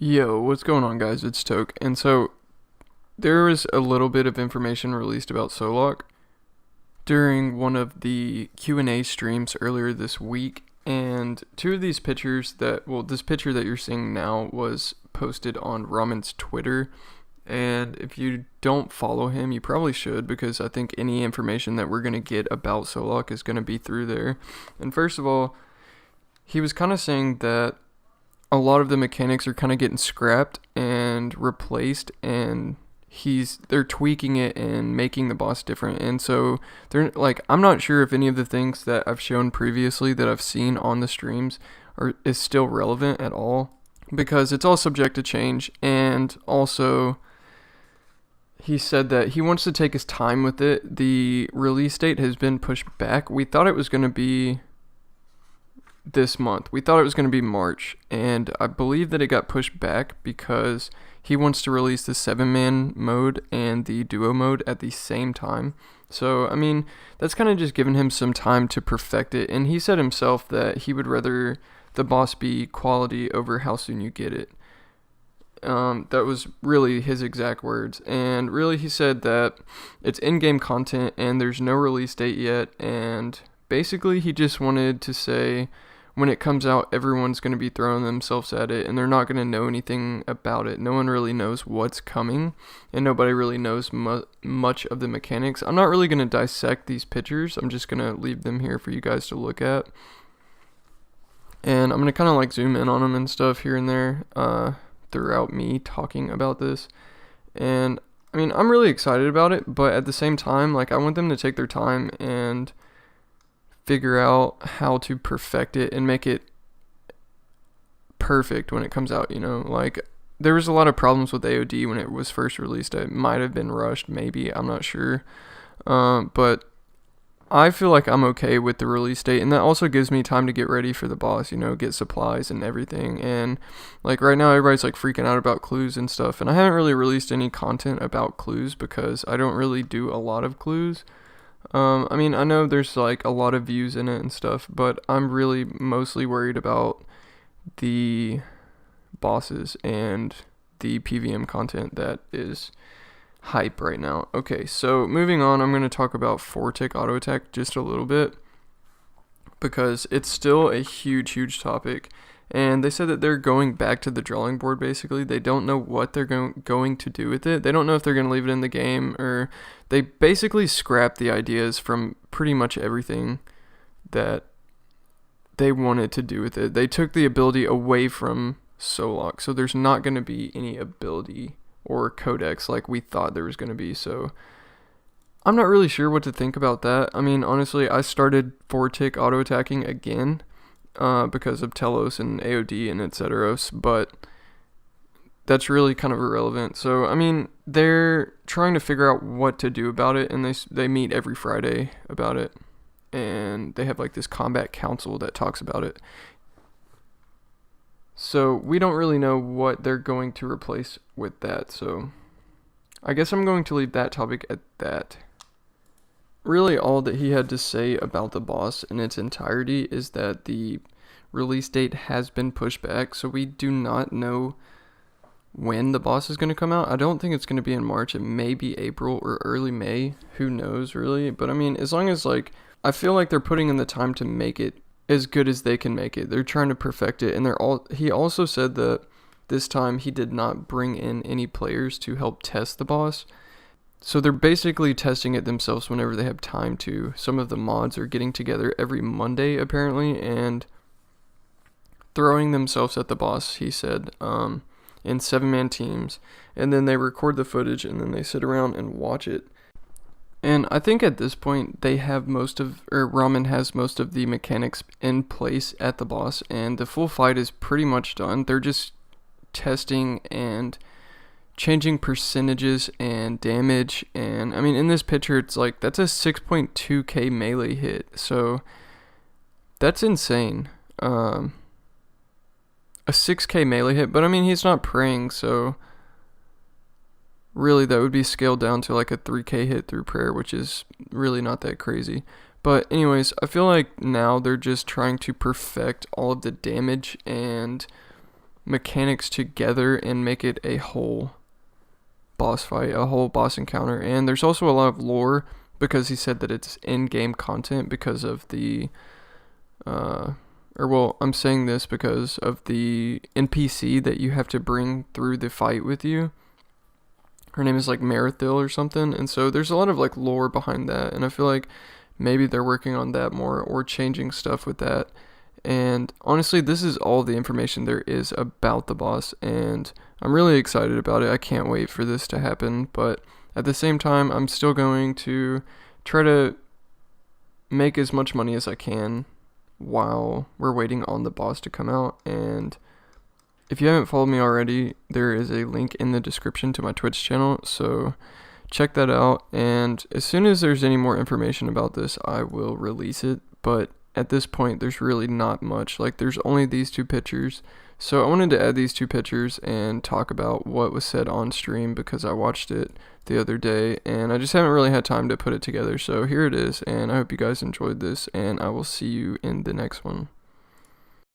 Yo, what's going on, guys? It's Toke. And so there was a little bit of information released about Solak during one of the Q&A streams earlier this week, and two of these pictures this picture that you're seeing now was posted on Ramen's Twitter. And if you don't follow him, you probably should, because I think any information that we're going to get about Solak is going to be through there. And first of all, he was kind of saying that a lot of the mechanics are kind of getting scrapped and replaced, and they're tweaking it and making the boss different. And so they're like, I'm not sure if any of the things that I've shown previously that I've seen on the streams is still relevant at all, because it's all subject to change. And also, he said that he wants to take his time with it. The release date has been pushed back. We thought it was going to be this month. We thought it was going to be March, and I believe that it got pushed back because he wants to release the 7-man mode and the duo mode at the same time. So, I mean, that's kind of just giving him some time to perfect it, and he said himself that he would rather the boss be quality over how soon you get it. That was really his exact words, and really he said that it's in-game content and there's no release date yet, and basically he just wanted to say when it comes out, everyone's going to be throwing themselves at it, and they're not going to know anything about it. No one really knows what's coming, and nobody really knows much of the mechanics. I'm not really going to dissect these pictures. I'm just going to leave them here for you guys to look at. And I'm going to kind of like zoom in on them and stuff here and there throughout me talking about this. And I mean, I'm really excited about it, but at the same time, like, I want them to take their time and figure out how to perfect it and make it perfect when it comes out, you know? Like, there was a lot of problems with AOD when it was first released. It might have been rushed, maybe, I'm not sure. But I feel like I'm okay with the release date, and that also gives me time to get ready for the boss, you know, get supplies and everything. And like right now, everybody's like freaking out about clues and stuff, and I haven't really released any content about clues because I don't really do a lot of clues. I mean, I know there's like a lot of views in it and stuff, but I'm really mostly worried about the bosses and the PVM content that is hype right now. Okay, so moving on, I'm going to talk about 4-tick auto attack just a little bit, because it's still a huge topic. And they said that they're going back to the drawing board, basically. They don't know what they're going to do with it. They don't know if they're going to leave it in the game, or they basically scrapped the ideas from pretty much everything that they wanted to do with it. They took the ability away from Solak, so there's not going to be any ability or codex like we thought there was going to be. So I'm not really sure what to think about that. I mean, honestly, I started 4-tick auto attacking again because of Telos and AOD and etc. But that's really kind of irrelevant. So, I mean, they're trying to figure out what to do about it, and they meet every Friday about it, and they have like this combat council that talks about it. So we don't really know what they're going to replace with that. So I guess I'm going to leave that topic at that. Really, all that he had to say about the boss in its entirety is that the release date has been pushed back, so we do not know when the boss is going to come out. I don't think it's going to be in March. It may be April or early May. Who knows, really? But I mean, as long as, like, I feel like they're putting in the time to make it as good as they can make it. They're trying to perfect it, and he also said that this time he did not bring in any players to help test the boss. So they're basically testing it themselves whenever they have time to. Some of the mods are getting together every Monday, apparently, and throwing themselves at the boss, he said, in 7-man teams. And then they record the footage, and then they sit around and watch it. And I think at this point, Ramen has most of the mechanics in place at the boss, and the full fight is pretty much done. They're just testing and changing percentages and damage. And I mean, in this picture, it's like, that's a 6.2k melee hit, so that's insane. A 6k melee hit, but I mean, he's not praying, so really that would be scaled down to like a 3k hit through prayer, which is really not that crazy. But anyways, I feel like now they're just trying to perfect all of the damage and mechanics together and make it a whole boss fight, a whole boss encounter. And there's also a lot of lore because he said that it's in-game content because of the I'm saying this because of the NPC that you have to bring through the fight with you. Her name is like Marathil or something, and so there's a lot of like lore behind that, and I feel like maybe they're working on that more or changing stuff with that. And honestly, this is all the information there is about the boss, and I'm really excited about it. I can't wait for this to happen, but at the same time, I'm still going to try to make as much money as I can while we're waiting on the boss to come out. And if you haven't followed me already, there is a link in the description to my Twitch channel, so check that out. And as soon as there's any more information about this, I will release it. But at this point, there's really not much. Like, there's only these two pictures. So I wanted to add these two pictures and talk about what was said on stream because I watched it the other day and I just haven't really had time to put it together. So here it is, and I hope you guys enjoyed this, and I will see you in the next one.